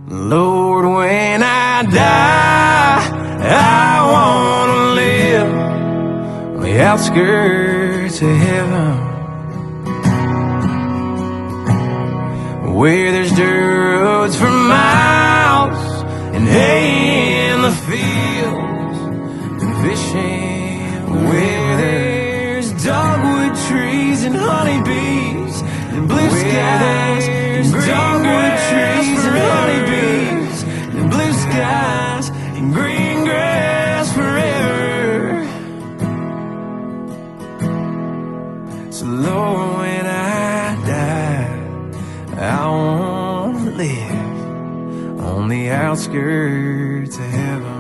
Lord, when I die, I wanna live on the outskirts of heaven, where there's dirt roads for miles and hay in the fields and fishing, where there's dogwood trees and honeybees and blue skies and dogwood trees and honeybees and blue skies and green grass forever. So Lord, when I die, I wanna live on the outskirts of heaven.